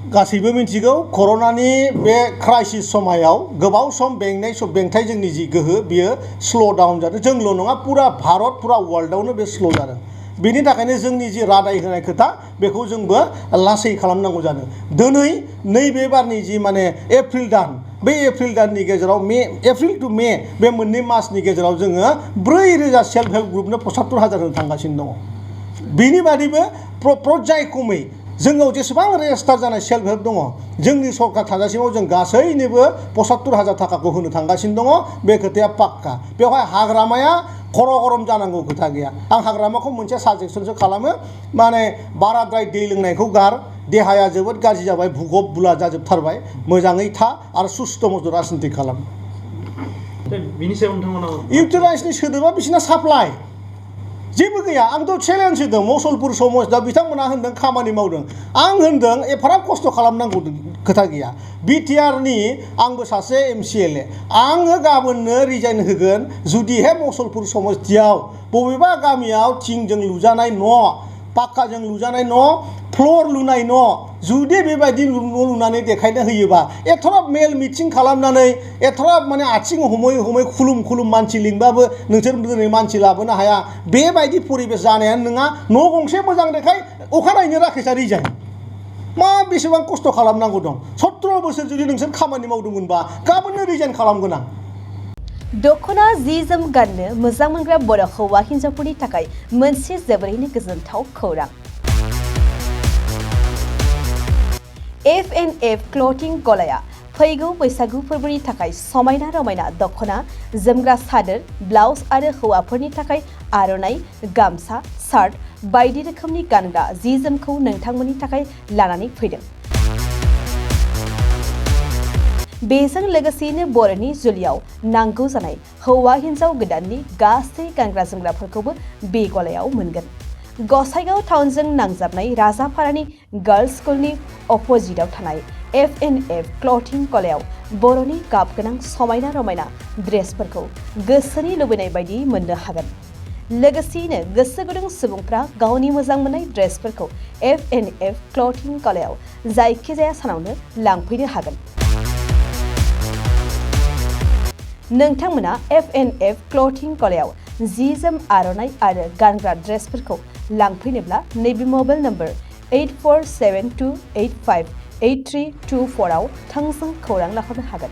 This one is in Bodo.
गासैबो मिथिगौ कर'नानि बे क्राइसिस समायाव गोबाव सम बेंथाय जोंनि जि गोहो बियो स्ल' डाउन जादों जोंल' नङा पुरा भारत पुरा वर्ल्डआवनो बे स्ल' जादों बेनि थाखायनो जोंनि जि रादाय होनाय खोथा बेखौ जोंबो लासै खालामनांगौ जादों दिनै नैबे बारनि जि माने एप्रिल दान बे एप्रिल दाननि गेजेराव एप्रिल टु मे बे मोननै मासनि गेजेराव जोङो 4,000 सेल्फ हेल्प ग्रुपनो 75,000 होनो थांगासिनो दङ बेनि बादैबो पर्यायक्रमै जोंनाव जेसेबां रेजिस्टार जानाय सेल्फ हेल्प दङ जोंनि सरकार थाजासिमाव जों गासैनोबो 75,000 थाखाखौ होनो थांगासिनो दङ बे खोथाया पाक्का बेवहाय हाग्रामाया खर' गरम जानांगौ खोथा गैया आं हाग्रामाखौ मोनसे साजेसनसो खालामो माने बाराद्राय दै लोंनायखौ गार देहाया जोबोद गाज्रि जाबाय भुगब बुला जाजोबथारबाय मोजाङै था आरो सुस्थ' मस्थ' राजनिति खालाम बिनि सायाव नोंथांमोना इउटिलाइजनि सोदोबा बिसिना साप्लाइ जेबो गैया आंथ' चेलेन्ज होदों मुसलपुर समाजदा बिथांमोना होनदों खामानि मावदों आं होनदों एफाराब खस्थ' खालामनांगौ खोथा गैया BTR नि आंबो सासे MCLA आङो गाबोननो रिजाइन होगोन जुदिहे मुसलपुर समस्तियाव बबेबा गामियाव थिंजों लुजानाय न' पाक्काजों लुजानाय न' फ्ल'र लुनाय न' जुदि बेबायदि न' लुनानै देखायनो होयोबा एथ'राब मेल मिटिं खालामनानै एथ'राब माने आथिं हमै खुलुम मानसि लिंबाबो नोंसोर दिनै मानसि लाबोनो हाया बेबायदि परिबेस जानायानो नङा न' गंसे मोजां देखाय अखानायैनो राकेशआ रिजाइन मा बेसेबां खस्थ' खालामनांगौ दं 17 बोसोर जुदि नोंसोर खामानि मावदोंमोनबा गाबोननो रिजाइन खालामगोन आं दखना जि जोम गाननो मोजां मोनग्रा बर' हौवा हिन्जावफोरनि थाखाय मोनसे जोबोरैनो गोजोनथाव खौरां F&F क्लथिं गलाया फैगौ बैसागु फोरबोनि थाखाय समायना रमायना दखना जोमग्रा सादोर ब्लाउज आरो हौवाफोरनि थाखाय आर'नाइ गामसा शार्ट बायदि रोखोमनि गानग्रा जि जोमखौ नोंथांमोननि थाखाय लानानै फैदों बेजों लोगोसेनो बर'नि जुलियाव नांगौ जानाय हौवा हिन्जाव गोदाननि गासै गानग्रा जोमग्राफोरखौबो बे गलायाव मोनगोन गसाइगाव टाउनजों नांजाबनाय राजापारानि गार्लस स्कुलनि अपोजिटआव थानाय F&F क्लथिं गलायाव बर'नि गाब गोनां समायना रमायना ड्रेसफोरखौ गोसोनि लुबैनाय बायदि मोननो हागोन लोगोसेयैनो गोसो गुदुं सुबुंफ्रा गावनि मोजां मोननाय ड्रेसफोरखौ F&F क्लथिं गलायाव जायखिजाया सानावनो लांफैनो हागोन नोंथांमोना F&F क्लथिं गलायाव जि जोम आर'नाइ आरो गानग्रा ड्रेसफोरखौ लांफैनोब्ला नैबे मबाइल नम्बर 8472858324 आव थोंजों खौरां लाहरनो हागोन